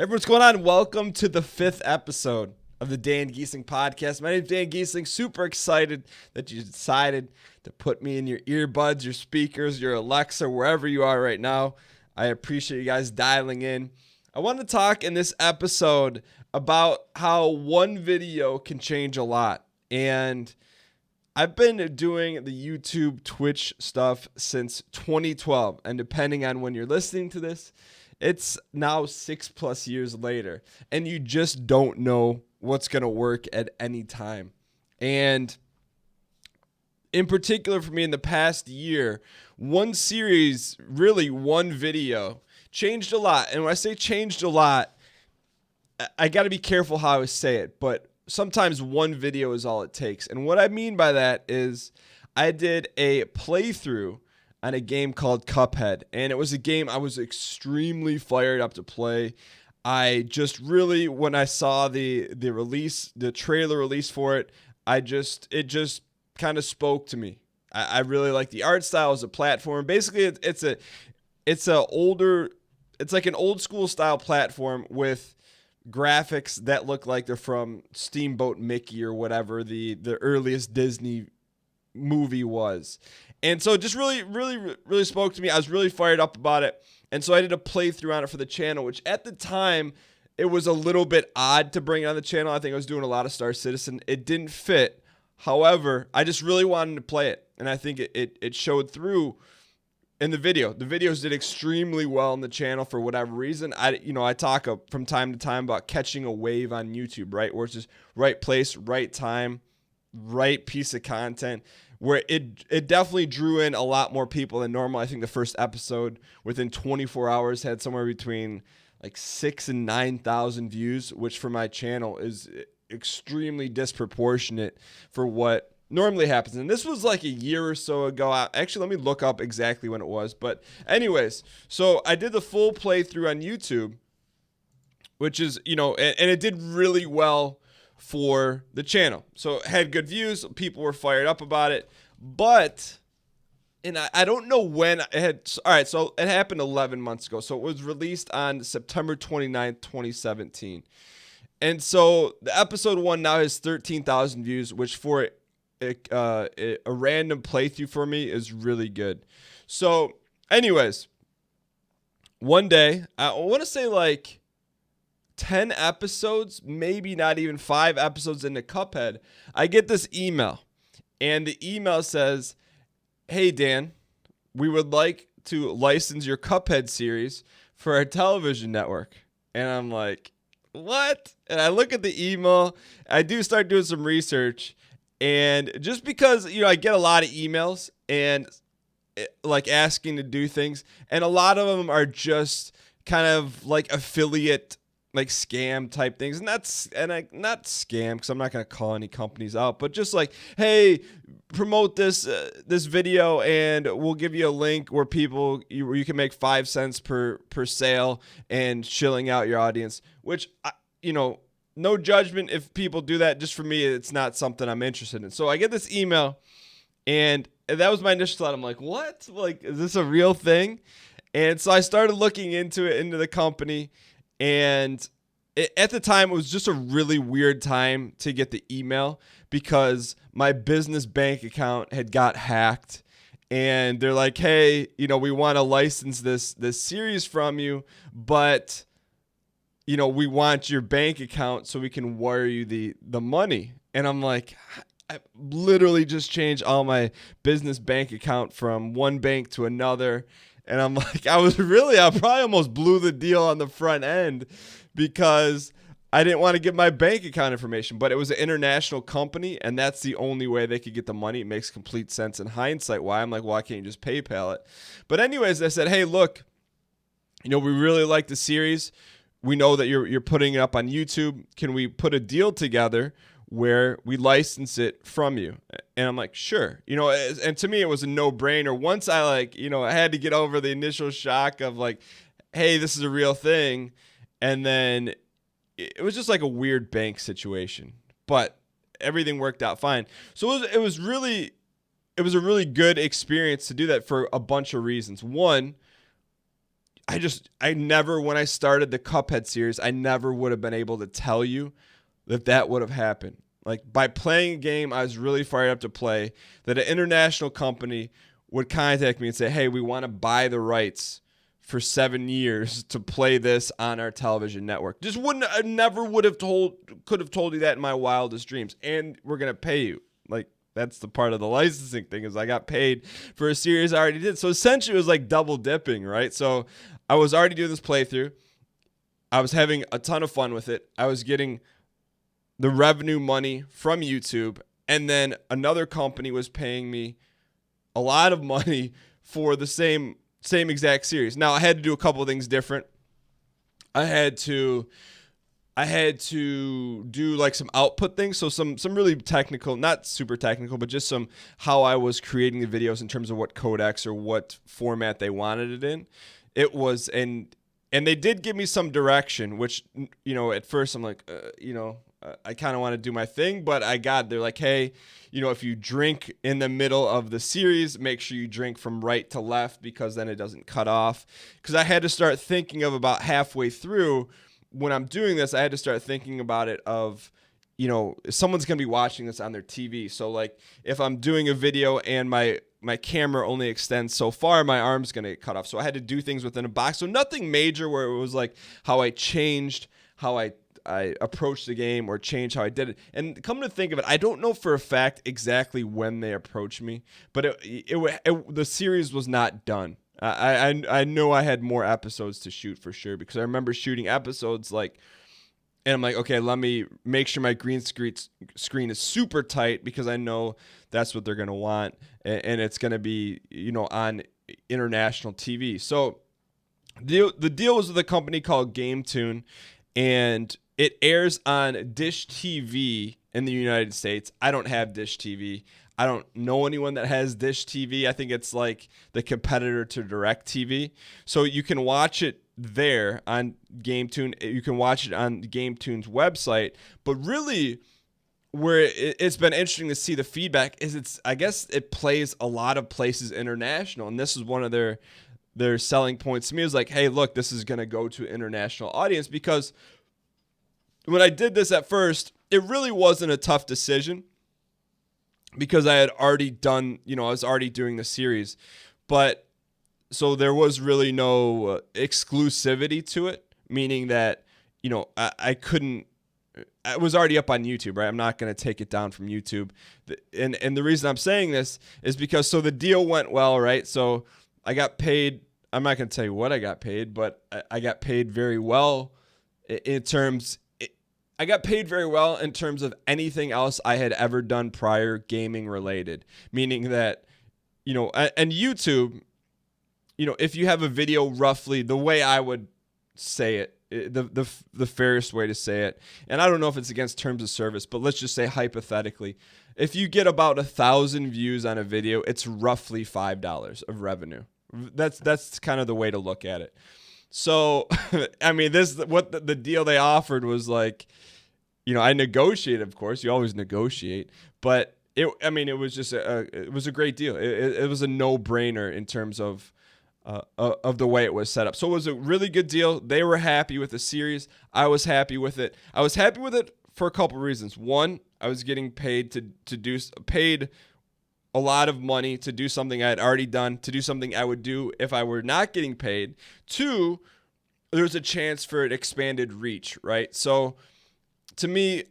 Hey, what's going on? Welcome to the 5th episode of the Gheesling Podcast. My name is Dan Gheesling. Super excited that you decided to put me in your earbuds, your speakers, your Alexa, wherever you are right now. I appreciate you guys dialing in. I want to talk in this episode about how one video can change a lot. And I've been doing the YouTube, Twitch stuff since 2012. And depending on when you're listening to this, it's now 6+ years later, and you just don't know what's going to work at any time. And in particular for me in the past year, one series, really one video, changed a lot. And when I say changed a lot, I got to be careful how I say it, but sometimes one video is all it takes. And what I mean by that is I did a playthrough on a game called Cuphead, and it was a game I was extremely fired up to play. I just really, when I saw the trailer release for it, it just kind of spoke to me. I really like the art style as a platform. Basically, it's like an old school style platform with graphics that look like they're from Steamboat Mickey or whatever the earliest Disney movie was. And so it just really spoke to me. I was really fired up about it. And so I did a playthrough on it for the channel, which at the time, it was a little bit odd to bring it on the channel. I think I was doing a lot of Star Citizen. It didn't fit. However, I just really wanted to play it. And I think it showed through in the video. The videos did extremely well on the channel for whatever reason. I talk from time to time about catching a wave on YouTube, right? Where it's just right place, right time, right piece of content, where it definitely drew in a lot more people than normal. I think the first episode within 24 hours had somewhere between like 6,000 and 9,000 views, which for my channel is extremely disproportionate for what normally happens. And this was like a year or so ago. Actually, let me look up exactly when it was. But anyways, so I did the full playthrough on YouTube, which is, and it did really well for the channel. So it had good views. People were fired up about it. But, and I don't know when it had. All right, so it happened 11 months ago. So it was released on September 29th, 2017. And so the episode 1 now has 13,000 views, which for a random playthrough for me is really good. So anyways, one day, I want to say like 10 episodes, maybe not even 5 episodes into Cuphead, I get this email. And the email says, "Hey, Dan, we would like to license your Cuphead series for our television network." And I'm like, what? And I look at the email. I do start doing some research. And just because, I get a lot of emails and like asking to do things. And a lot of them are just kind of like affiliate, like scam type things. And not scam, because I'm not going to call any companies out, but just like, hey, promote this video and we'll give you a link where you can make 5 cents per sale and shilling out your audience, which, no judgment if people do that. Just for me, it's not something I'm interested in. So I get this email, and that was my initial thought. I'm like, what? Like, is this a real thing? And so I started looking into the company, and at the time, it was just a really weird time to get the email because my business bank account had got hacked, and they're like, hey, we want to license this series from you, but we want your bank account so we can wire you the money. And I'm like, I literally just changed all my business bank account from one bank to another. And I'm like, I probably almost blew the deal on the front end because I didn't want to give my bank account information, but it was an international company, and that's the only way they could get the money. It makes complete sense in hindsight why. I'm like, why can't you just PayPal it? But anyways, I said, hey, look, we really like the series. We know that you're putting it up on YouTube. Can we put a deal together where we license it from you? And I'm like, sure. And to me, it was a no-brainer. Once I I had to get over the initial shock of like, hey, this is a real thing. And then it was just like a weird bank situation. But everything worked out fine. So it was a really good experience to do that for a bunch of reasons. One, I never, when I started the Cuphead series, I never would have been able to tell you that would have happened. Like, by playing a game I was really fired up to play, that an international company would contact me and say, hey, we want to buy the rights for 7 years to play this on our television network. Just I never could have told you that in my wildest dreams. And we're going to pay you. Like, that's the part of the licensing thing, is I got paid for a series I already did. So essentially it was like double dipping, right? So I was already doing this playthrough. I was having a ton of fun with it. I was getting the revenue money from YouTube, and then another company was paying me a lot of money for the same exact series. Now, I had to do a couple of things different. I had to do like some output things, so some really technical, not super technical, but just some how I was creating the videos in terms of what codecs or what format they wanted it in. It was, and they did give me some direction, which, at first I'm like, I kind of want to do my thing, but they're like, hey, if you drink in the middle of the series, make sure you drink from right to left, because then it doesn't cut off. Because I had to start thinking of, about halfway through, when I'm doing this, I had to start thinking about it of, someone's going to be watching this on their TV. So like, if I'm doing a video and my camera only extends so far, my arm's going to get cut off. So I had to do things within a box. So nothing major where it was like how I changed how I approached the game or changed how I did it. And come to think of it, I don't know for a fact exactly when they approached me, but the series was not done. I know I had more episodes to shoot for sure, because I remember shooting episodes and I'm like, okay, let me make sure my green screen is super tight, because I know that's what they're going to want, and it's going to be, on international TV. So the deal was with a company called GameTune, and it airs on Dish TV in the United States. I don't have Dish TV. I don't know anyone that has Dish TV. I think it's like the competitor to DirecTV. So you can watch it there on GameTune. You can watch it on GameTune's website. But really, where it's been interesting to see the feedback is I guess it plays a lot of places international. And this is one of their selling points to me, is like, hey, look, this is going to go to an international audience. Because when I did this at first, it really wasn't a tough decision, because I had already done, I was already doing the series. But so there was really no exclusivity to it, meaning that, I couldn't, I was already up on YouTube, right? I'm not going to take it down from YouTube. And the reason I'm saying this is because, so the deal went well, right? So I got paid. I'm not going to tell you what I got paid, but I got paid very well I got paid very well in terms of anything else I had ever done prior gaming related, meaning that, and YouTube, if you have a video, roughly the way I would say it, the fairest way to say it, and I don't know if it's against terms of service, but let's just say hypothetically, if you get about 1,000 views on a video, it's roughly $5 of revenue. That's kind of the way to look at it. So, I mean, what the deal they offered was like, I negotiated, of course. You always negotiate, but it was just it was a great deal. It was a no-brainer in terms of the way it was set up. So it was a really good deal. They were happy with the series. I was happy with it. I was happy with it for a couple reasons. One, I was getting paid paid a lot of money to do something I had already done, to do something I would do if I were not getting paid. Two, there's a chance for an expanded reach, right? So to me,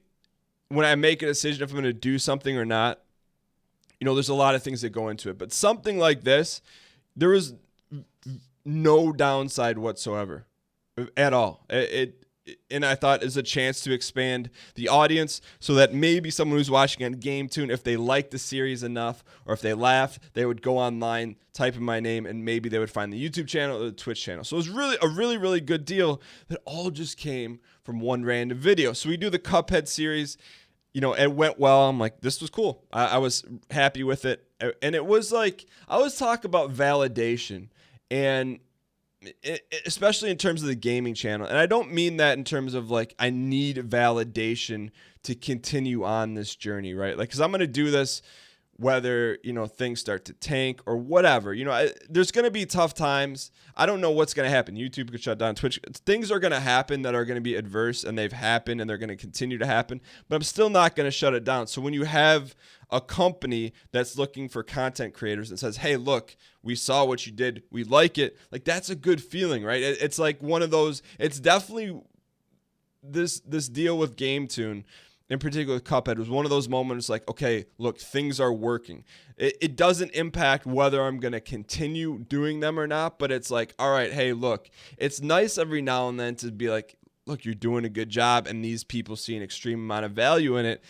when I make a decision if I'm going to do something or not, there's a lot of things that go into it. But something like this, there was no downside whatsoever at all. And I thought is a chance to expand the audience, so that maybe someone who's watching on GameTune, if they liked the series enough or if they laughed, they would go online, type in my name, and maybe they would find the YouTube channel or the Twitch channel. So it was really a really, really good deal that all just came from one random video. So we do the Cuphead series, it went well. I'm like, this was cool. I was happy with it. And it was like, I always talk about validation, and especially in terms of the gaming channel. And I don't mean that in terms of like, I need validation to continue on this journey, right? Like, because I'm going to do this whether, things start to tank or whatever. There's going to be tough times. I don't know what's going to happen. YouTube could shut down, Twitch. Things are going to happen that are going to be adverse, and they've happened, and they're going to continue to happen. But I'm still not going to shut it down. So when you have a company that's looking for content creators and says, hey, look, we saw what you did, we like it, like, that's a good feeling, right? It's like one of those, it's definitely this deal with GameTune, in particular with Cuphead, was one of those moments like, okay, look, things are working. It doesn't impact whether I'm going to continue doing them or not, but it's like, all right, hey, look, it's nice every now and then to be like, look, you're doing a good job, and these people see an extreme amount of value in it,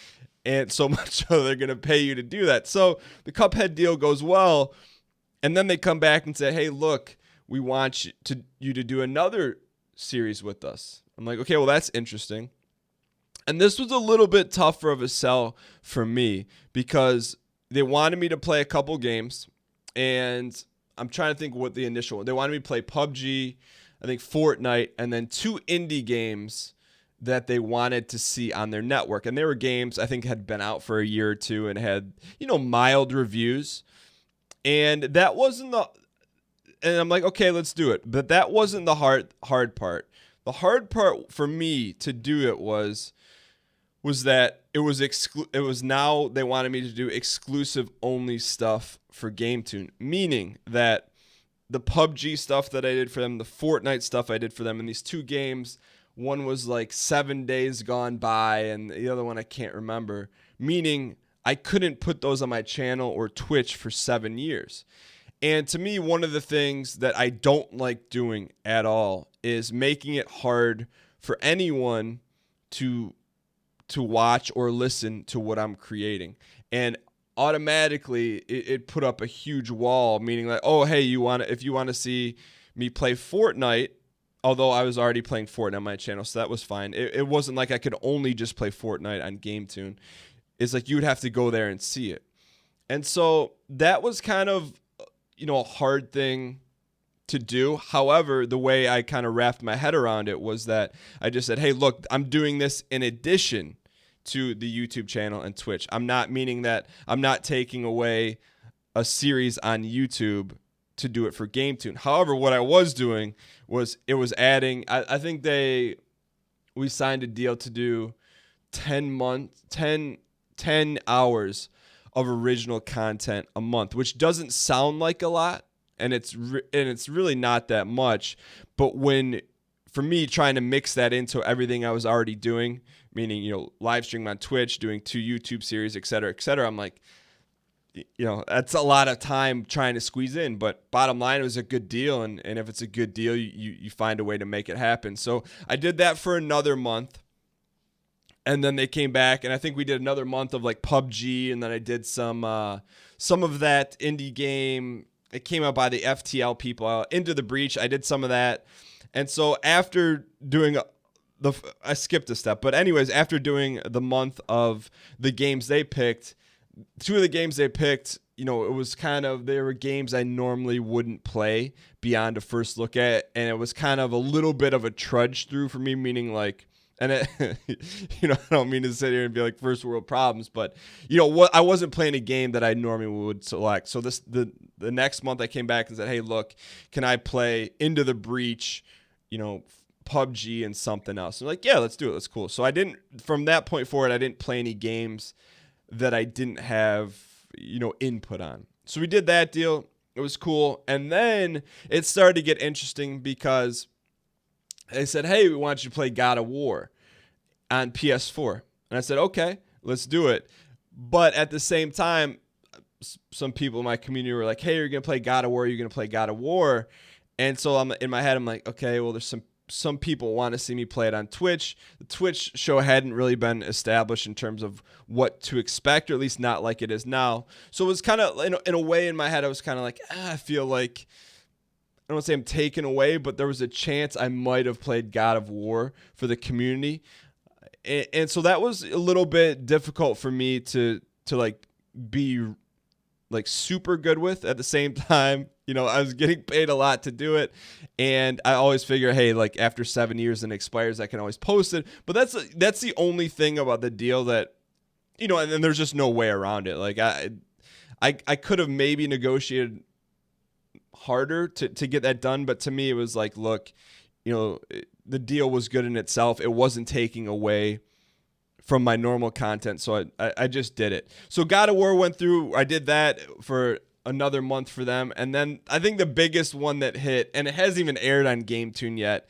and so much so they're going to pay you to do that. So the Cuphead deal goes well, and then they come back and say, hey, look, we want you to do another series with us. I'm like, okay, well, that's interesting. And this was a little bit tougher of a sell for me because they wanted me to play a couple games, and I'm trying to think what the initial one. They wanted me to play PUBG, I think Fortnite, and then 2 indie games that they wanted to see on their network. And they were games I think had been out for a year or two and had, mild reviews. And that wasn't and I'm like, okay, let's do it. But that wasn't the hard part. The hard part for me to do it was that it was now they wanted me to do exclusive only stuff for GameTune, meaning that the PUBG stuff that I did for them, the Fortnite stuff I did for them, in these 2 games, one was like 7 days gone by, and the other one I can't remember, meaning I couldn't put those on my channel or Twitch for 7 years. And to me, one of the things that I don't like doing at all is making it hard for anyone to watch or listen to what I'm creating. And automatically it put up a huge wall, meaning like, oh, hey, if you want to see me play Fortnite, although I was already playing Fortnite on my channel, so that was fine. It wasn't like I could only just play Fortnite on GameTune. It's like you would have to go there and see it. And so that was kind of, a hard thing to do. However, the way I kind of wrapped my head around it was that I just said, hey, look, I'm doing this in addition to the YouTube channel and Twitch. I'm not taking away a series on YouTube to do it for GameTune. However, what I was doing was adding, I think we signed a deal to do 10 hours of original content a month, which doesn't sound like a lot, and it's really not that much. But for me, trying to mix that into everything I was already doing, meaning, live streaming on Twitch, doing 2 YouTube series, et cetera, I'm like, that's a lot of time trying to squeeze in. But bottom line, it was a good deal. And if it's a good deal, you find a way to make it happen. So I did that for another month. And then they came back, and I think we did another month of like PUBG, and then I did some of that indie game. It came out by the FTL people, Into the Breach. I did some of that. And so after doing I skipped a step, but anyways, after doing the month of the games they picked, 2 of the games they picked, it was they were games I normally wouldn't play beyond a first look at, and it was kind of a little bit of a trudge through for me, meaning like, and I don't mean to sit here and be like first world problems, but I wasn't playing a game that I normally would select. So the next month I came back and said, hey, look, can I play Into the Breach, PUBG and something else? And like, yeah, let's do it. That's cool. So from that point forward, I didn't play any games that I didn't have, input on. So we did that deal. It was cool. And then it started to get interesting because they said, hey, we want you to play God of War on PS4. And I said, okay, let's do it. But at the same time, some people in my community were like, hey, you're going to play God of War. You're going to play God of War. And so in my head, I'm like, okay, well, there's some people want to see me play it on Twitch. The Twitch show hadn't really been established in terms of what to expect, or at least not like it is now. So it was kind of, in a way in my head, I was kind of like, I feel like, I don't want to say I'm taken away, but there was a chance I might have played God of War for the community. And so that was a little bit difficult for me to like be like super good with. At the same time, I was getting paid a lot to do it, and I always figure, hey, like after 7 years and it expires, I can always post it. But that's the only thing about the deal that, and there's just no way around it. Like I could have maybe negotiated harder to get that done, but to me it was like, look, the deal was good in itself. It wasn't taking away from my normal content, so I just did it. So God of War went through. I did that for another month for them, and then I think the biggest one that hit, and it hasn't even aired on GameTune yet,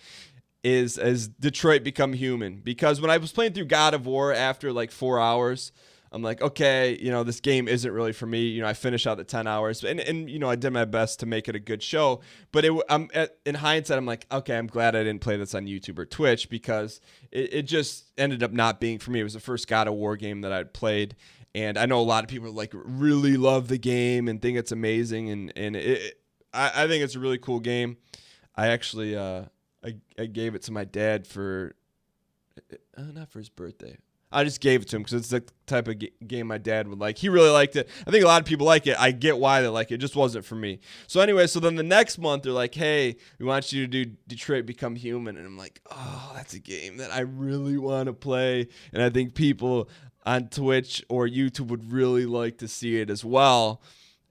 is Detroit Become Human. Because when I was playing through God of War after like 4 hours, I'm like, okay, this game isn't really for me. I finished out the 10 hours, and I did my best to make it a good show. But in hindsight, I'm like, okay, I'm glad I didn't play this on YouTube or Twitch, because it just ended up not being for me. It was the first God of War game that I'd played, and I know a lot of people like really love the game and think it's amazing, and I think it's a really cool game. I actually I gave it to my dad for not for his birthday. I just gave it to him because it's the type of game my dad would like. He really liked it. I think a lot of people like it. I get why they like it. It just wasn't for me. So anyway, so then the next month they're like, hey, we want you to do Detroit Become Human. And I'm like, oh, that's a game that I really want to play. And I think people on Twitch or YouTube would really like to see it as well.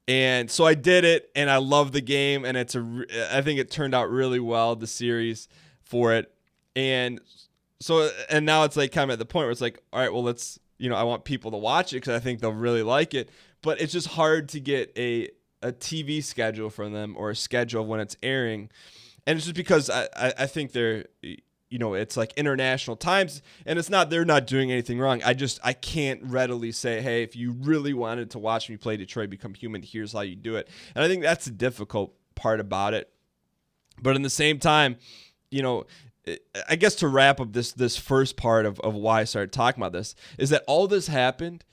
And so I did it, and I love the game, and I think it turned out really well, the series for it. And now it's like kind of at the point where it's like, all right, well, let's, I want people to watch it because I think they'll really like it. But it's just hard to get a TV schedule from them, or a schedule of when it's airing. And it's just because I think they're, it's like international times, and they're not doing anything wrong. I can't readily say, hey, if you really wanted to watch me play Detroit Become Human, here's how you do it. And I think that's the difficult part about it. But in the same time, I guess to wrap up this first part of why I started talking about this is that all this happened,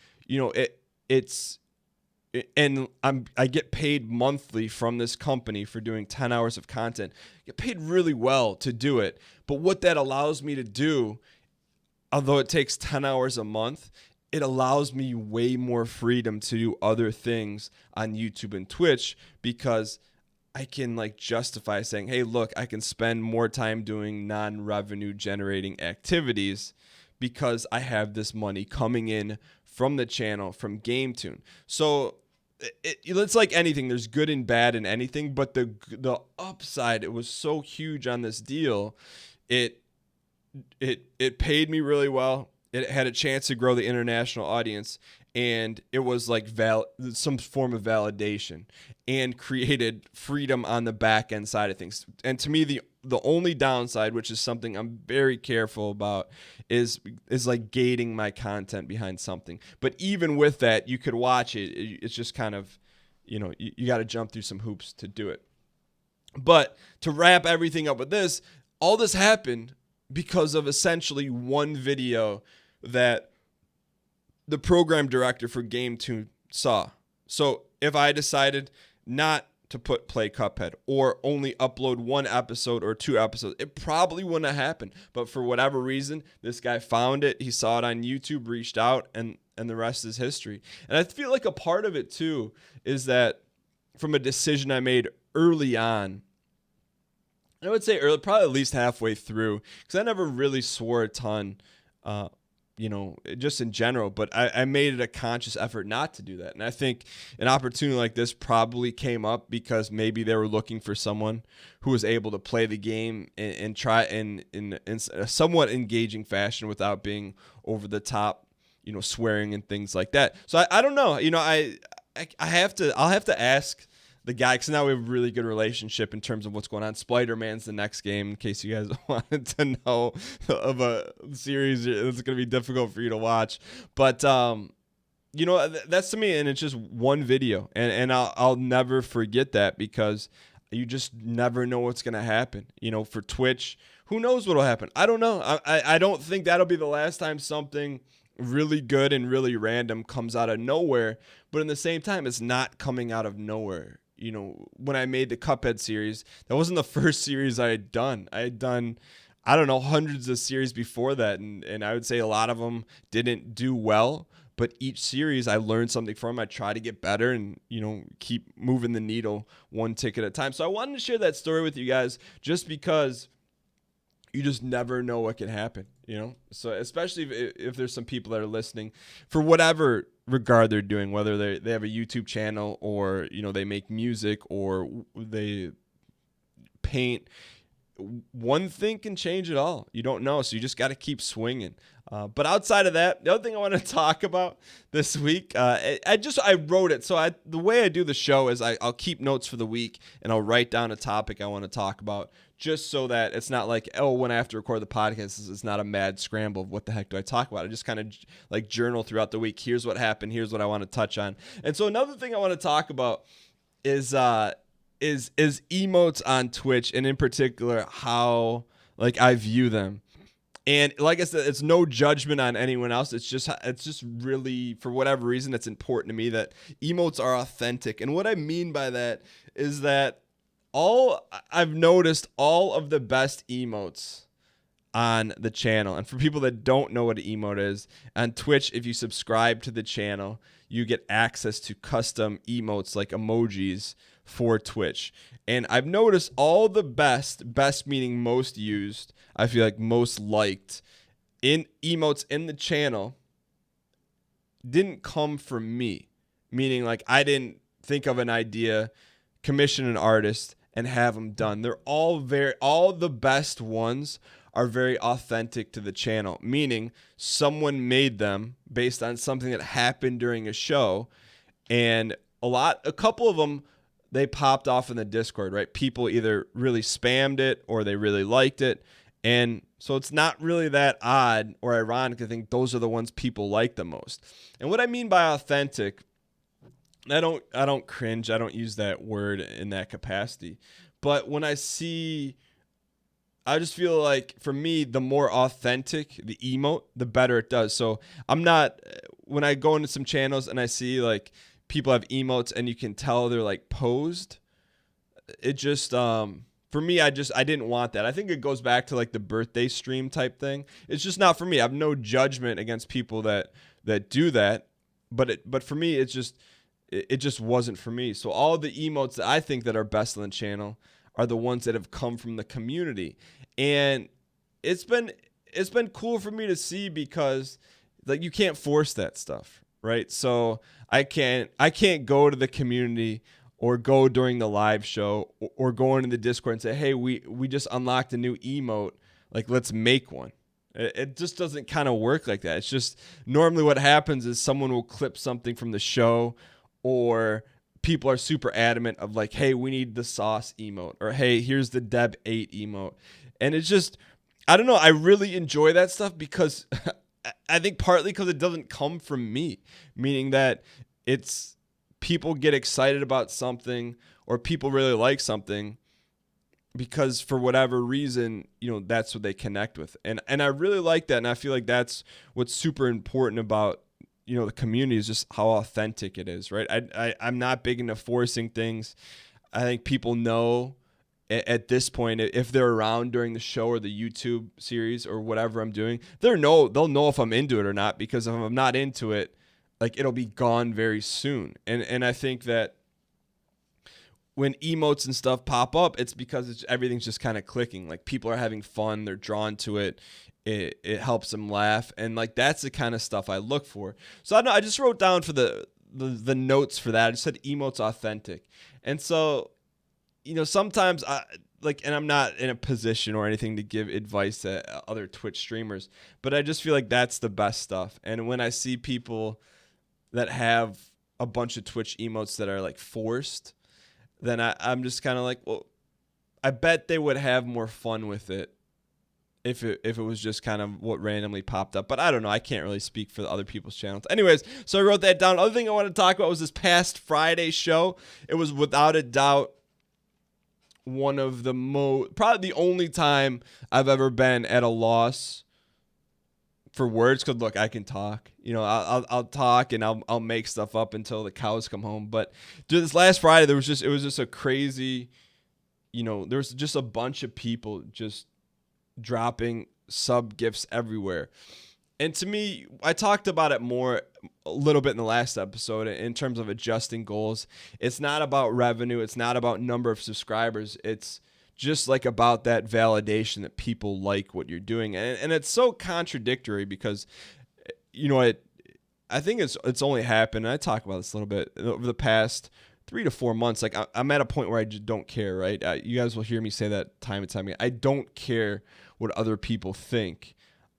and I get paid monthly from this company for doing 10 hours of content. I get paid really well to do it. But what that allows me to do, although it takes 10 hours a month, it allows me way more freedom to do other things on YouTube and Twitch, because I can justify saying, hey, look, I can spend more time doing non-revenue generating activities because I have this money coming in from the channel, from GameTune. So it's like anything. There's good and bad in anything, but the upside, it was so huge on this deal. It paid me really well. It had a chance to grow the international audience, and it was like some form of validation, and created freedom on the back end side of things. And to me, the only downside, which is something I'm very careful about, is like gating my content behind something. But even with that, you could watch it. It's just kind of, you got to jump through some hoops to do it. But to wrap everything up with this, all this happened because of essentially one video that the program director for GameTune saw. So if I decided not to play Cuphead, or only upload one episode or 2 episodes, it probably wouldn't have happened. But for whatever reason, this guy found it. He saw it on YouTube, reached out, and the rest is history. And I feel like a part of it too is that from a decision I made early on, I would say early, probably at least halfway through, because I never really swore a ton, just in general, but I made it a conscious effort not to do that. And I think an opportunity like this probably came up because maybe they were looking for someone who was able to play the game and try in a somewhat engaging fashion without being over the top, swearing and things like that. So I don't know, I'll have to ask the guy, because now we have a really good relationship in terms of what's going on. Spider-Man's the next game, in case you guys wanted to know of a series that's going to be difficult for you to watch. But, that's to me, and it's just one video. And I'll never forget that, because you just never know what's going to happen. For Twitch, who knows what will happen? I don't know. I don't think that'll be the last time something really good and really random comes out of nowhere. But in the same time, it's not coming out of nowhere. When I made the Cuphead series, that wasn't the first series I had done. I had done, I don't know, hundreds of series before that. And I would say a lot of them didn't do well. But each series I learned something from. I try to get better and, keep moving the needle one tick at a time. So I wanted to share that story with you guys just because you just never know what can happen. So especially if there's some people that are listening for whatever regard they're doing, whether they have a YouTube channel or, they make music or they paint. One thing can change it all. You don't know, so you just got to keep swinging. But outside of that, the other thing I want to talk about this week, I wrote it. So the way I do the show is I'll keep notes for the week and I'll write down a topic I want to talk about, just so that it's not like, when I have to record the podcast, it's not a mad scramble of what the heck do I talk about. I just kind of like journal throughout the week. Here's what happened. Here's what I want to touch on. And so another thing I want to talk about is emotes on Twitch, and in particular how I view them. And like I said, it's no judgment on anyone else. It's just really, for whatever reason, it's important to me that emotes are authentic. And what I mean by that is that I've noticed all of the best emotes on the channel. And for people that don't know what an emote is, on Twitch, if you subscribe to the channel, you get access to custom emotes like emojis for Twitch. And I've noticed all the best meaning most used, I feel like most liked in emotes in the channel didn't come from me. Meaning I didn't think of an idea, commission an artist, and have them done. They're all the best ones are very authentic to the channel, meaning someone made them based on something that happened during a show. And a couple of them, they popped off in the Discord, right? People either really spammed it or they really liked it. And so it's not really that odd or ironic to think those are the ones people like the most. And what I mean by authentic, I don't cringe. I don't use that word in that capacity. But when I just feel like, for me, the more authentic the emote, the better it does. So when I go into some channels and I see people have emotes and you can tell they're posed, it just, for me, I didn't want that. I think it goes back to the birthday stream type thing. It's just not for me. I have no judgment against people that do that, but for me, it just wasn't for me. So all the emotes that I think that are best on the channel are the ones that have come from the community. And it's been cool for me to see, because you can't force that stuff, right? So I can't go to the community or go during the live show or go into the Discord and say, hey, we just unlocked a new emote, let's make one. It just doesn't kind of work like that. It's just normally what happens is someone will clip something from the show, or people are super adamant of hey, we need the sauce emote, or hey, here's the Deb 8 emote. And it's just, I don't know, I really enjoy that stuff because I think partly because it doesn't come from me, meaning that it's people get excited about something or people really like something because for whatever reason, that's what they connect with. And I really like that. And I feel like that's what's super important about the community, is just how authentic it is, right? I'm not big into forcing things. I think people know at this point, if they're around during the show or the YouTube series or whatever I'm doing, they'll know if I'm into it or not, because if I'm not into it, it'll be gone very soon. And I think that when emotes and stuff pop up, it's because everything's just kind of clicking. People are having fun, they're drawn to it. It helps them laugh, and that's the kind of stuff I look for. So I just wrote down for the notes for that. I just said emotes authentic, and so sometimes and I'm not in a position or anything to give advice to other Twitch streamers, but I just feel like that's the best stuff. And when I see people that have a bunch of Twitch emotes that are forced, then I'm just kind of well, I bet they would have more fun with it if it was just kind of what randomly popped up. But I don't know. I can't really speak for the other people's channels. Anyways, so I wrote that down. Other thing I want to talk about was this past Friday show. It was without a doubt one of the probably the only time I've ever been at a loss for words. Because look, I can talk. I'll talk and I'll make stuff up until the cows come home. But dude, this last Friday, it was just a crazy. There was just a bunch of people just dropping sub gifts everywhere. And to me, I talked about it a little bit in the last episode in terms of adjusting goals. It's not about revenue. It's not about number of subscribers. It's just like about that validation that people like what you're doing. And it's so contradictory because, I think it's only happened, and I talk about this a little bit, over the past 3 to 4 months. Like I'm at a point where I just don't care, right? You guys will hear me say that time and time again. I don't care what other people think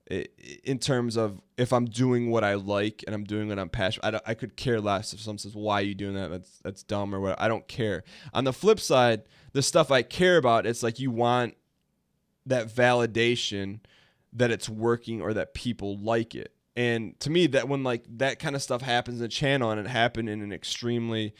in terms of if I'm doing what I like and I'm doing what I'm passionate. I could care less if someone says, why are you doing that? That's dumb or what. I don't care. On the flip side, the stuff I care about, it's like you want that validation that it's working or that people like it. And to me, that when like that kind of stuff happens in the channel, and it happened in an extremely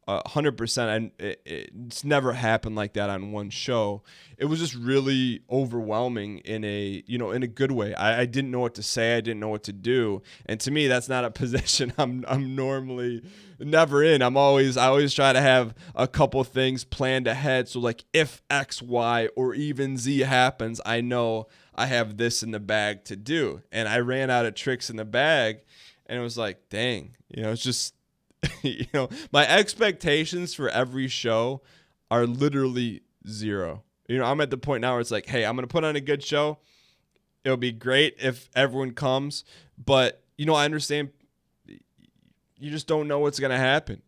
100%, and it's never happened like that on one show. It was just really overwhelming in a good way. I didn't know what to say. I didn't know what to do. And to me, that's not a position I'm normally never in. I always try to have a couple things planned ahead. So like if X, Y, or even Z happens, I know I have this in the bag to do. And I ran out of tricks in the bag, and it was like, dang, it's just, my expectations for every show are literally zero. I'm at the point now where it's like, hey, I'm going to put on a good show. It'll be great if everyone comes, but I understand you just don't know what's going to happen.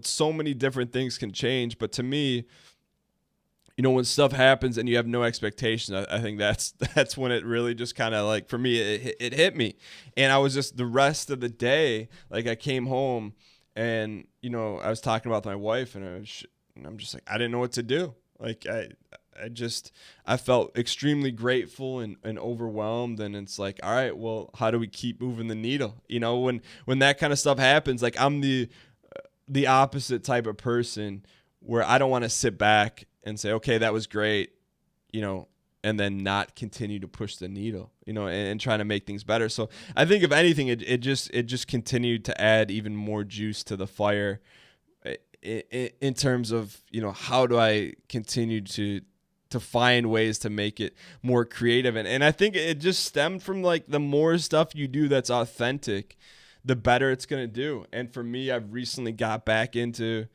So many different things can change, but to me, when stuff happens and you have no expectations, I think that's when it really just kind of like, for me, it hit me. And I was just, the rest of the day, like I came home and, I was talking about my wife, and I'm just like, I didn't know what to do. Like I felt extremely grateful and overwhelmed. And it's like, all right, well, how do we keep moving the needle? When that kind of stuff happens, like I'm the opposite type of person where I don't want to sit back and say, okay, that was great, and then not continue to push the needle, and trying to make things better. So I think if anything, it just continued to add even more juice to the fire in terms of, how do I continue to find ways to make it more creative. And I think it just stemmed from like the more stuff you do that's authentic, the better it's going to do. And for me, I've recently got back into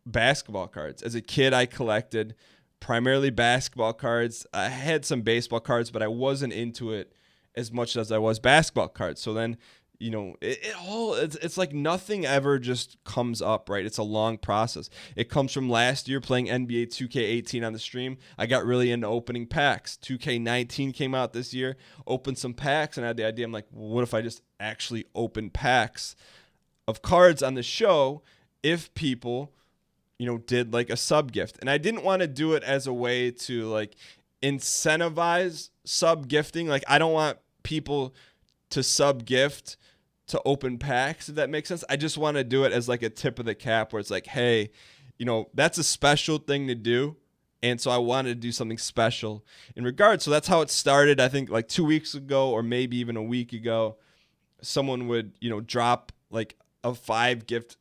basketball cards. As a kid, I collected primarily basketball cards. I had some baseball cards, but I wasn't into it as much as I was basketball cards. So then, it's like nothing ever just comes up, right? It's a long process. It comes from last year playing NBA 2K18 on the stream. I got really into opening packs. 2K19 came out this year, opened some packs, and I had the idea, I'm like, well, what if I just actually open packs of cards on the show if people did like a sub gift? And I didn't want to do it as a way to like incentivize sub gifting. Like I don't want people to sub gift to open packs, if that makes sense. I just want to do it as like a tip of the cap where it's like, hey, that's a special thing to do. And so I wanted to do something special in regards. So that's how it started. I think like 2 weeks ago, or maybe even a week ago, someone would, drop like a 5 gift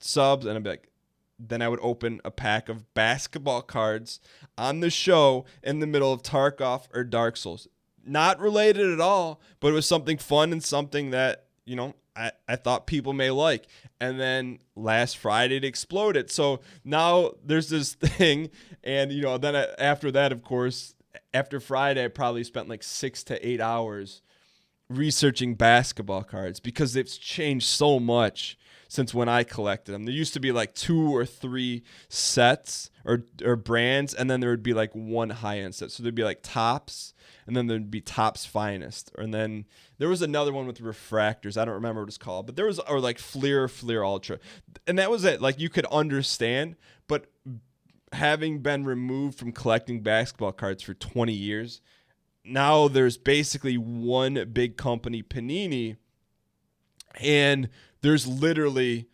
subs, and I'd be like, then I would open a pack of basketball cards on the show in the middle of Tarkov or Dark Souls. Not related at all, but it was something fun and something that, I thought people may like. And then last Friday it exploded. So now there's this thing. And, then after that, of course, after Friday, I probably spent like 6 to 8 hours researching basketball cards because it's changed so much since when I collected them. There used to be like 2 or 3 sets or brands, and then there would be like one high-end set. So there'd be like Tops, and then there'd be Tops Finest. And then there was another one with refractors. I don't remember what it's called, but there was, or like Fleer Ultra. And that was it. Like you could understand, but having been removed from collecting basketball cards for 20 years, now there's basically one big company, Panini, and there's literally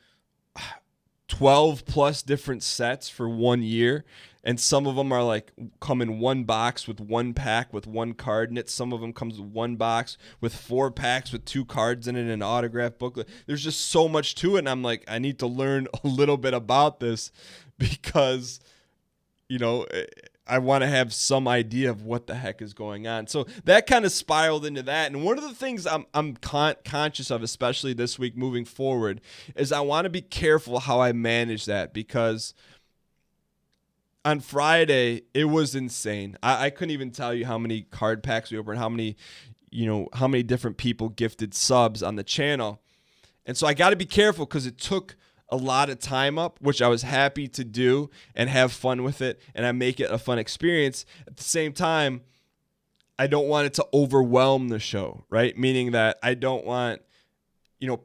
12 plus different sets for 1 year. And some of them are like come in one box with one pack with one card in it. Some of them comes with one box with 4 packs with 2 cards in it and an autograph booklet. There's just so much to it. And I'm like, I need to learn a little bit about this because, I want to have some idea of what the heck is going on. So that kind of spiraled into that. And one of the things I'm conscious of, especially this week moving forward, is I want to be careful how I manage that, because on Friday, it was insane. I couldn't even tell you how many card packs we opened, how many different people gifted subs on the channel. And so I got to be careful because it took a lot of time up, which I was happy to do and have fun with it, and I make it a fun experience. At the same time, I don't want it to overwhelm the show, right? Meaning that I don't want,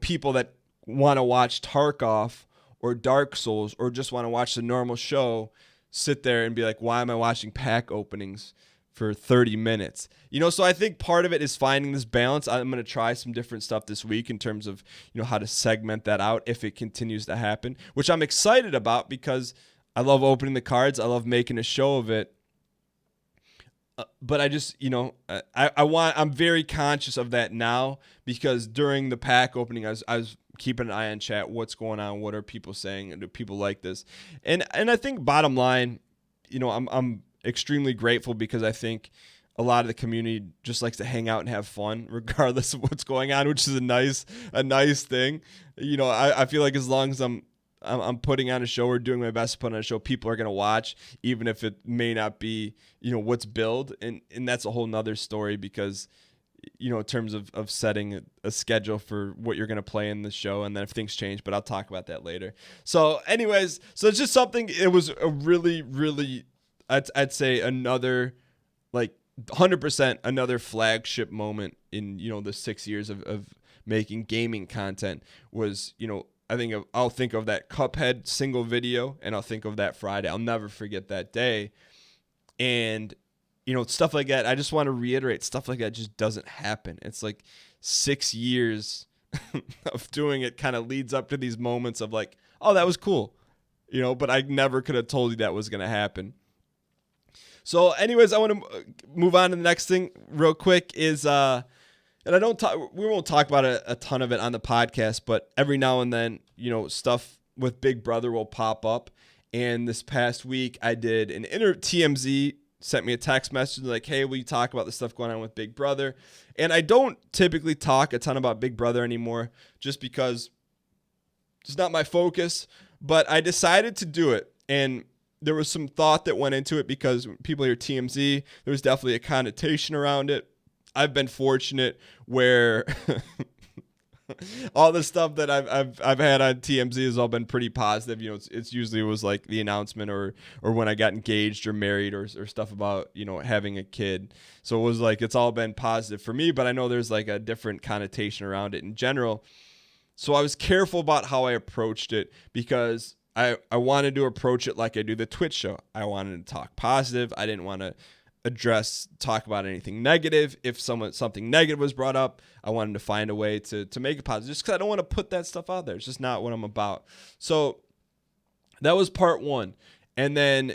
people that want to watch Tarkov or Dark Souls or just want to watch the normal show sit there and be like, why am I watching pack openings for 30 minutes? So I think part of it is finding this balance. I'm going to try some different stuff this week in terms of, how to segment that out if it continues to happen, which I'm excited about because I love opening the cards. I love making a show of it. But I just, I'm very conscious of that now because during the pack opening, I was keeping an eye on chat. What's going on? What are people saying? And do people like this? And I think bottom line, I'm extremely grateful because I think a lot of the community just likes to hang out and have fun regardless of what's going on, which is a nice thing. I feel like as long as I'm putting on a show or doing my best to put on a show, people are going to watch, even if it may not be, what's billed. And that's a whole nother story because, in terms of setting a schedule for what you're going to play in the show. And then if things change, but I'll talk about that later. So anyways, so it's just something, it was a really, really, I'd say another, like 100% another flagship moment in, the 6 years of making gaming content was, I'll think of that Cuphead single video and I'll think of that Friday. I'll never forget that day. And, stuff like that. I just want to reiterate, stuff like that just doesn't happen. It's like 6 years of doing it kind of leads up to these moments of like, oh, that was cool. But I never could have told you that was going to happen. So anyways, I want to move on to the next thing real quick is, and we won't talk about a ton of it on the podcast, but every now and then, stuff with Big Brother will pop up. And this past week I did TMZ sent me a text message like, hey, will you talk about the stuff going on with Big Brother? And I don't typically talk a ton about Big Brother anymore just because it's not my focus, but I decided to do it. And there was some thought that went into it because when people hear TMZ, there was definitely a connotation around it. I've been fortunate where all the stuff that I've had on TMZ has all been pretty positive. It's usually was like the announcement or when I got engaged or married or stuff about, having a kid. So it was like, it's all been positive for me, but I know there's like a different connotation around it in general. So I was careful about how I approached it because I wanted to approach it like I do the Twitch show. I wanted to talk positive. I didn't want to talk about anything negative. If something negative was brought up, I wanted to find a way to make it positive just because I don't want to put that stuff out there. It's just not what I'm about. So that was part one. And then,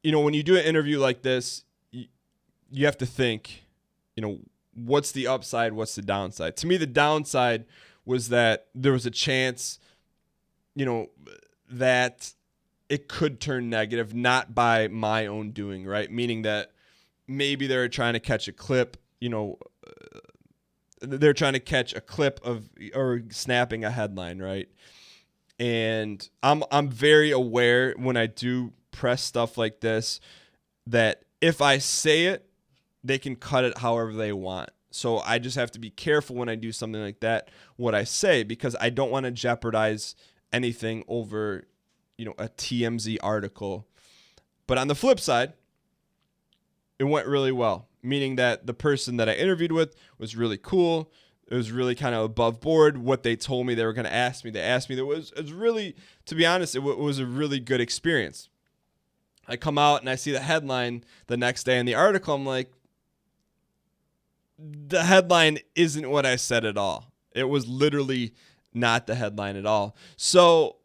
when you do an interview like this, you have to think, what's the upside? What's the downside? To me, the downside was that there was a chance, that it could turn negative, not by my own doing, right? Meaning that maybe they're trying to catch a clip, they're trying to catch a clip of or snapping a headline, right? And I'm very aware when I do press stuff like this that if I say it, they can cut it however they want. So I just have to be careful when I do something like that, what I say, because I don't want to jeopardize anything over, a TMZ article. But on the flip side, it went really well, meaning that the person that I interviewed with was really cool. It was really kind of above board. What they told me they were going to ask me, they asked me. It was really, to be honest, it was a really good experience. I come out and I see the headline the next day in the article. I'm like, the headline isn't what I said at all. It was literally not the headline at all. So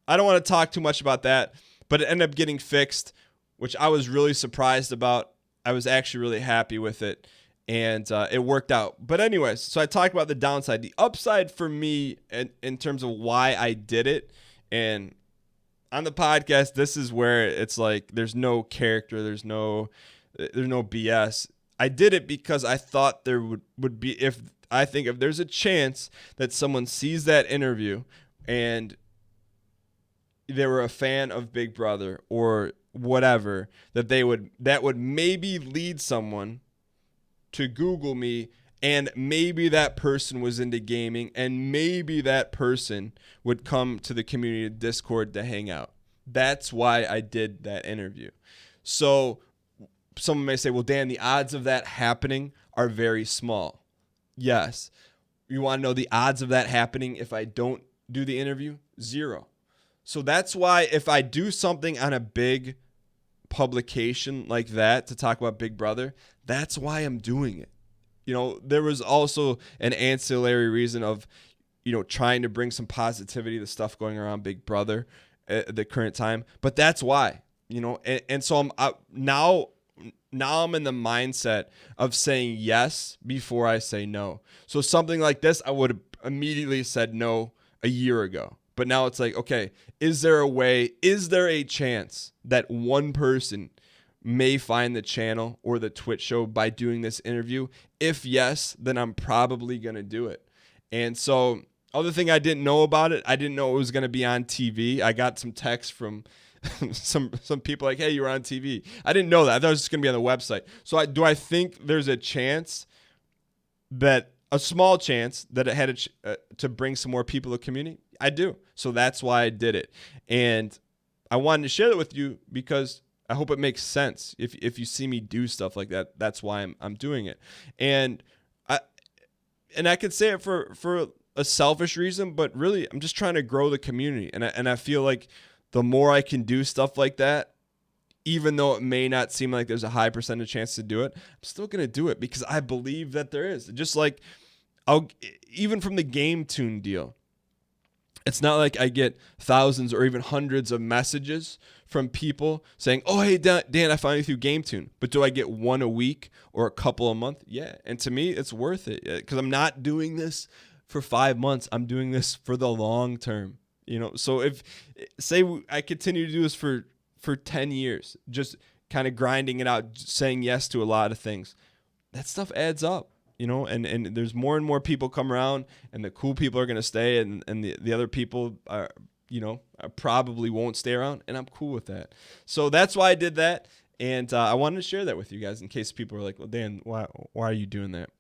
I don't want to talk too much about that, but it ended up getting fixed, which I was really surprised about. I was actually really happy with it, and it worked out. But anyways, so I talked about the downside. The upside for me in terms of why I did it, and on the podcast, this is where it's like there's no character, there's no BS. I did it because I thought there would be, if there's a chance that someone sees that interview and they were a fan of Big Brother, or whatever that would maybe lead someone to Google me, and maybe that person was into gaming, and maybe that person would come to the community Discord to hang out. That's why I did that interview. So someone may say, well, Dan, the odds of that happening are very small. Yes. You want to know the odds of that happening if I don't do the interview? 0. So that's why if I do something on a big publication like that to talk about Big Brother, that's why I'm doing it. You know, there was also an ancillary reason of, you know, trying to bring some positivity to stuff going around Big Brother at the current time. But that's why, you know, and so now I'm in the mindset of saying yes before I say no. So something like this, I would have immediately said no a year ago. But now it's like, okay, is there a chance that one person may find the channel or the Twitch show by doing this interview? If yes, then I'm probably going to do it. And so, other thing I didn't know about it, I didn't know it was going to be on TV. I got some text from some people like, hey, you were on TV. I didn't know that. I thought it was just going to be on the website. So do I think there's a small chance that it had to bring some more people to the community? I do. So that's why I did it. And I wanted to share that with you because I hope it makes sense. If you see me do stuff like that, that's why I'm doing it. And I could say it for a selfish reason, but really I'm just trying to grow the community. And I feel like the more I can do stuff like that, even though it may not seem like there's a high percentage chance to do it, I'm still going to do it because I believe that there is. Just like even from the Game Tune deal, it's not like I get thousands or even hundreds of messages from people saying, oh, hey, Dan, I found you through GameTune. But do I get one a week or a couple a month? Yeah. And to me, it's worth it because I'm not doing this for 5 months. I'm doing this for the long term. You know, so if say I continue to do this for 10 years, just kind of grinding it out, saying yes to a lot of things, that stuff adds up. You know, and there's more and more people come around, and the cool people are going to stay, and the other people are, you know, probably won't stay around, and I'm cool with that. So that's why I did that, and I wanted to share that with you guys in case people are like, well, Dan, why are you doing that?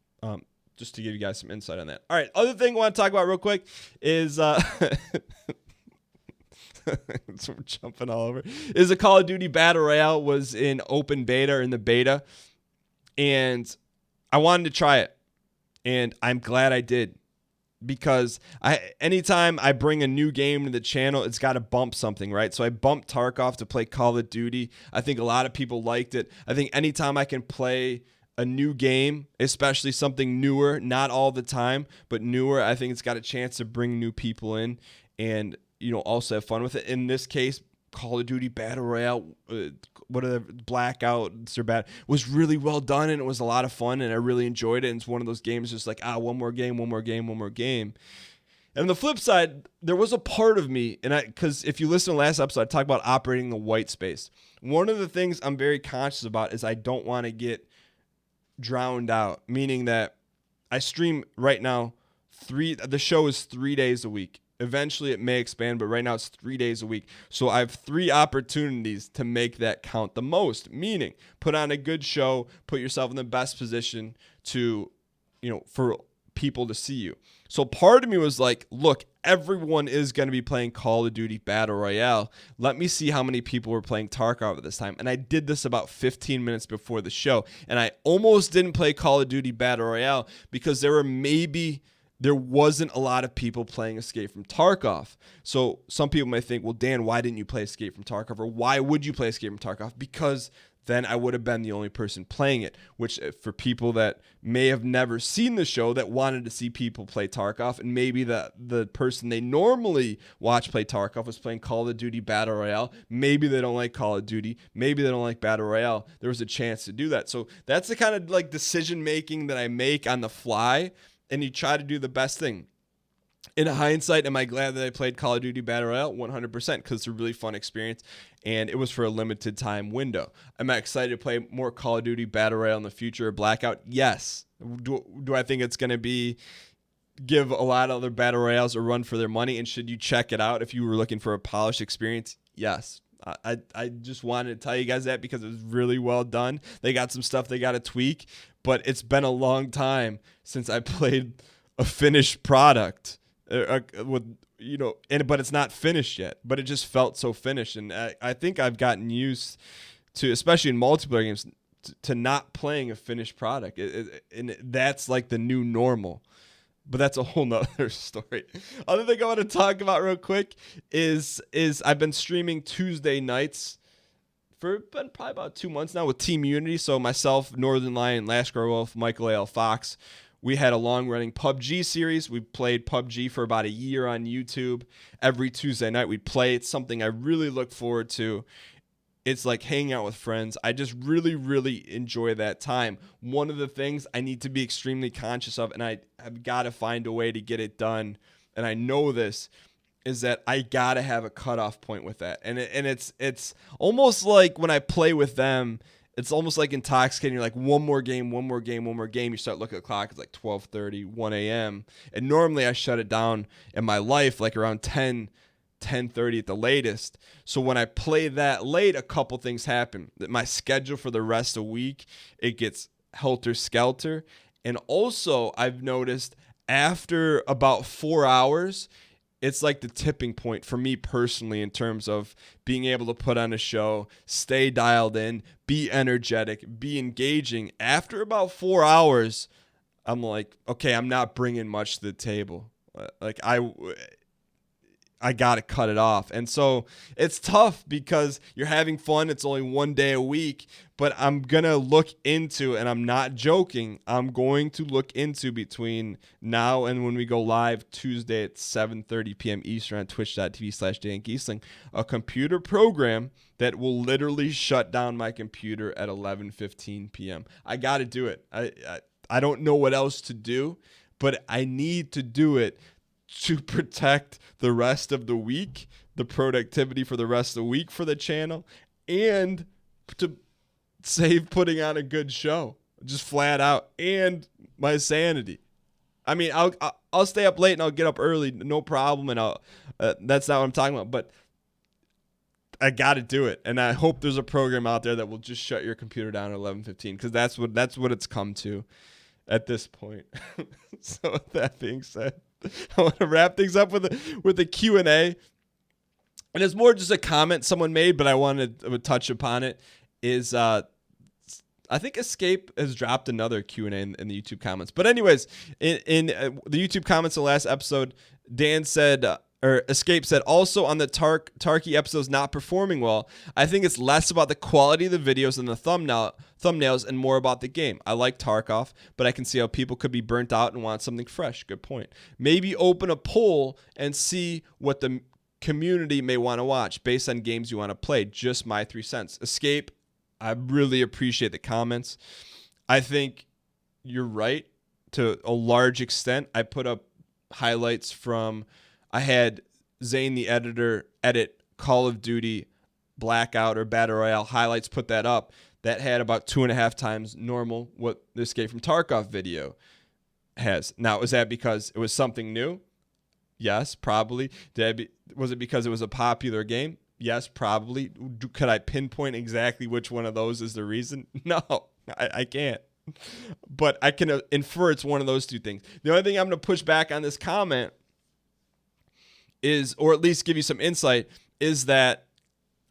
Just to give you guys some insight on that. All right, other thing I want to talk about real quick is so we're jumping all over. Is a Call of Duty Battle Royale was in open beta or in the beta, and I wanted to try it, and I'm glad I did because anytime I bring a new game to the channel, it's got to bump something, right? So I bumped Tarkov to play Call of Duty. I think a lot of people liked it. I think anytime I can play a new game, especially something newer, not all the time, but newer, I think it's got a chance to bring new people in and, you know, also have fun with it. In this case, Call of Duty Battle Royale, Blackouts or bad, was really well done, and it was a lot of fun, and I really enjoyed it. And it's one of those games just like, one more game. And on the flip side, there was a part of me, because if you listen to the last episode, I talked about operating the white space. One of the things I'm very conscious about is I don't want to get drowned out, meaning that I stream right now, the show is 3 days a week. Eventually it may expand, but right now it's 3 days a week. So I have 3 opportunities to make that count the most, meaning put on a good show, put yourself in the best position to, you know, for people to see you. So part of me was like, look, everyone is going to be playing Call of Duty Battle Royale. Let me see how many people were playing Tarkov at this time. And I did this about 15 minutes before the show. And I almost didn't play Call of Duty Battle Royale because there wasn't a lot of people playing Escape from Tarkov. So some people may think, well, Dan, why didn't you play Escape from Tarkov? Or why would you play Escape from Tarkov? Because then I would have been the only person playing it, which for people that may have never seen the show that wanted to see people play Tarkov, and maybe the person they normally watch play Tarkov was playing Call of Duty Battle Royale. Maybe they don't like Call of Duty. Maybe they don't like Battle Royale. There was a chance to do that. So that's the kind of like decision making that I make on the fly, and you try to do the best thing. In hindsight, am I glad that I played Call of Duty Battle Royale? 100%, because it's a really fun experience, and it was for a limited time window. Am I excited to play more Call of Duty Battle Royale in the future or Blackout? Yes. Do I think it's going to give a lot of other Battle Royales a run for their money, and should you check it out if you were looking for a polished experience? Yes. I just wanted to tell you guys that because it was really well done. They got some stuff they got to tweak, but it's been a long time since I played a finished product with, but it's not finished yet, but it just felt so finished. And I think I've gotten used to, especially in multiplayer games, to not playing a finished product. And that's like the new normal. But that's a whole nother story. Other thing I want to talk about real quick is I've been streaming Tuesday nights for probably about 2 months now with Team Unity. So myself, Northern Lion, Last Grow Wolf, Michael A.L. Fox, we had a long-running PUBG series. We played PUBG for about a year on YouTube. Every Tuesday night we'd play. It's something I really look forward to. It's like hanging out with friends. I just really, really enjoy that time. One of the things I need to be extremely conscious of, and I have got to find a way to get it done, and I know this, is that I got to have a cutoff point with that. And it's almost like when I play with them, it's almost like intoxicating. You're like, one more game. You start looking at the clock. It's like 12:30, 1 a.m. And normally I shut it down in my life like around 10:30 at the latest. So when I play that late, a couple things happen. That my schedule for the rest of the week, it gets helter-skelter. And also, I've noticed after about 4 hours, it's like the tipping point for me personally in terms of being able to put on a show, stay dialed in, be energetic, be engaging. After about 4 hours, I'm like, okay, I'm not bringing much to the table. Like I got to cut it off. And so it's tough because you're having fun. It's only 1 day a week, but I'm going to look into, and I'm not joking, I'm going to look into between now and when we go live Tuesday at 7:30 p.m. Eastern on twitch.tv/DanGheesling, a computer program that will literally shut down my computer at 11:15 p.m. I got to do it. I don't know what else to do, but I need to do it to protect the rest of the week, the productivity for the rest of the week for the channel, and to save putting on a good show, just flat out, and my sanity. I mean, I'll stay up late and I'll get up early, no problem, and that's not what I'm talking about, but I got to do it, and I hope there's a program out there that will just shut your computer down at 11:15, because that's what it's come to at this point. So with that being said, I want to wrap things up with a Q&A. And it's more just a comment someone made, but I wanted to touch upon it. Is I think Escape has dropped another Q&A in the YouTube comments. But anyways, in the YouTube comments of the last episode, Dan said, or Escape said, also on the Tarky episodes not performing well, I think it's less about the quality of the videos and the thumbnails and more about the game. I like Tarkov, but I can see how people could be burnt out and want something fresh. Good point. Maybe open a poll and see what the community may want to watch based on games you want to play. Just my 3 cents. Escape, I really appreciate the comments. I think you're right to a large extent. I put up highlights from... I had Zane the editor edit Call of Duty Blackout or Battle Royale highlights, put that up. That had about 2.5 times normal what the Escape from Tarkov video has. Now, was that because it was something new? Yes, probably. Was it because it was a popular game? Yes, probably. Could I pinpoint exactly which one of those is the reason? No, I can't. But I can infer it's one of those two things. The only thing I'm going to push back on this comment is, or at least give you some insight, is that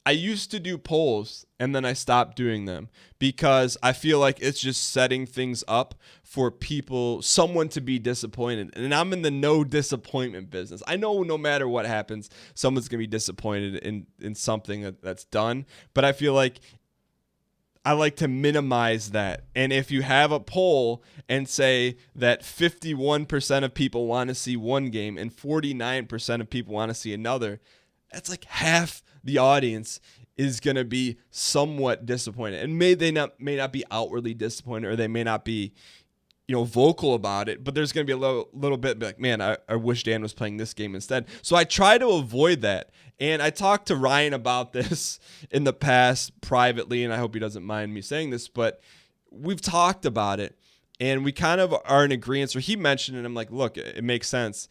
I used to do polls and then I stopped doing them because I feel like it's just setting things up for someone to be disappointed. And I'm in the no disappointment business. I know no matter what happens, someone's going to be disappointed in something that's done. But I feel like I like to minimize that. And if you have a poll and say that 51% of people want to see one game and 49% of people want to see another, that's like half the audience is going to be somewhat disappointed. And may not be outwardly disappointed, or they may not be, vocal about it, but there's going to be a little bit like, man, I wish Dan was playing this game instead. So I try to avoid that. And I talked to Ryan about this in the past privately, and I hope he doesn't mind me saying this, but we've talked about it, and we kind of are in agreement. So he mentioned it, and I'm like, look, it makes sense.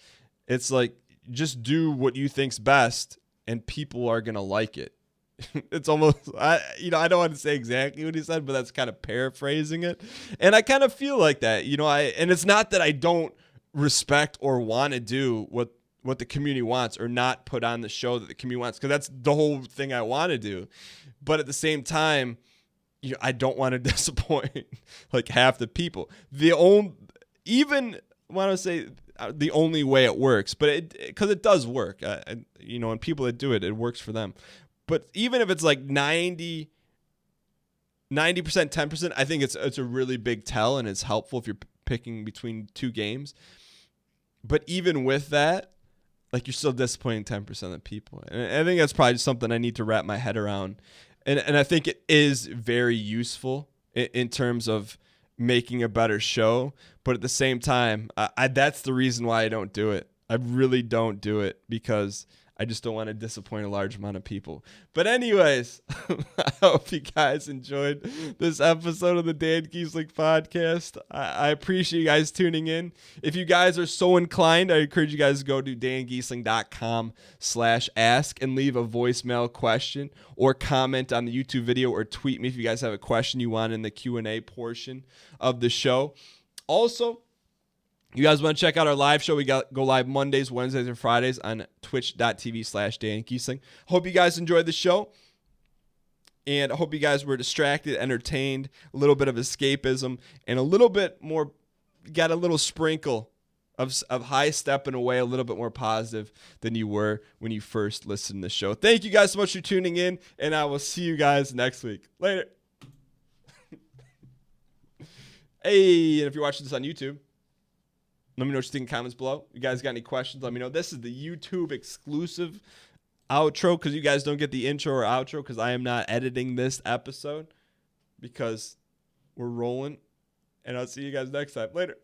It's like, just do what you think's best, and people are going to like it. It's almost, I don't want to say exactly what he said, but that's kind of paraphrasing it. And I kind of feel like that, and it's not that I don't respect or want to do what the community wants or not put on the show that the community wants, because that's the whole thing I want to do. But at the same time, I don't want to disappoint like half the people. Even want to say the only way it works, but because it does work, and people that do it, it works for them. But even if it's like 90%, 10%, I think it's a really big tell, and it's helpful if you're picking between two games. But even with that, like, you're still disappointing 10% of the people. And I think that's probably just something I need to wrap my head around. And I think it is very useful in terms of making a better show. But at the same time, that's the reason why I don't do it. I really don't do it, because I just don't want to disappoint a large amount of people. But anyways, I hope you guys enjoyed this episode of the Dan Gheesling Podcast. I appreciate you guys tuning in. If you guys are so inclined, I encourage you guys to go to dangheesling.com/ask and leave a voicemail question or comment on the YouTube video, or tweet me if you guys have a question you want in the Q&A portion of the show. Also, you guys want to check out our live show? We go live Mondays, Wednesdays, and Fridays on twitch.tv/Dan Gheesling. Hope you guys enjoyed the show. And I hope you guys were distracted, entertained, a little bit of escapism, and a little bit more, got a little sprinkle of high stepping away, a little bit more positive than you were when you first listened to the show. Thank you guys so much for tuning in, and I will see you guys next week. Later. Hey, and if you're watching this on YouTube, let me know what you think in the comments below. You guys got any questions? Let me know. This is the YouTube exclusive outro, because you guys don't get the intro or outro, because I am not editing this episode, because we're rolling. And I'll see you guys next time. Later.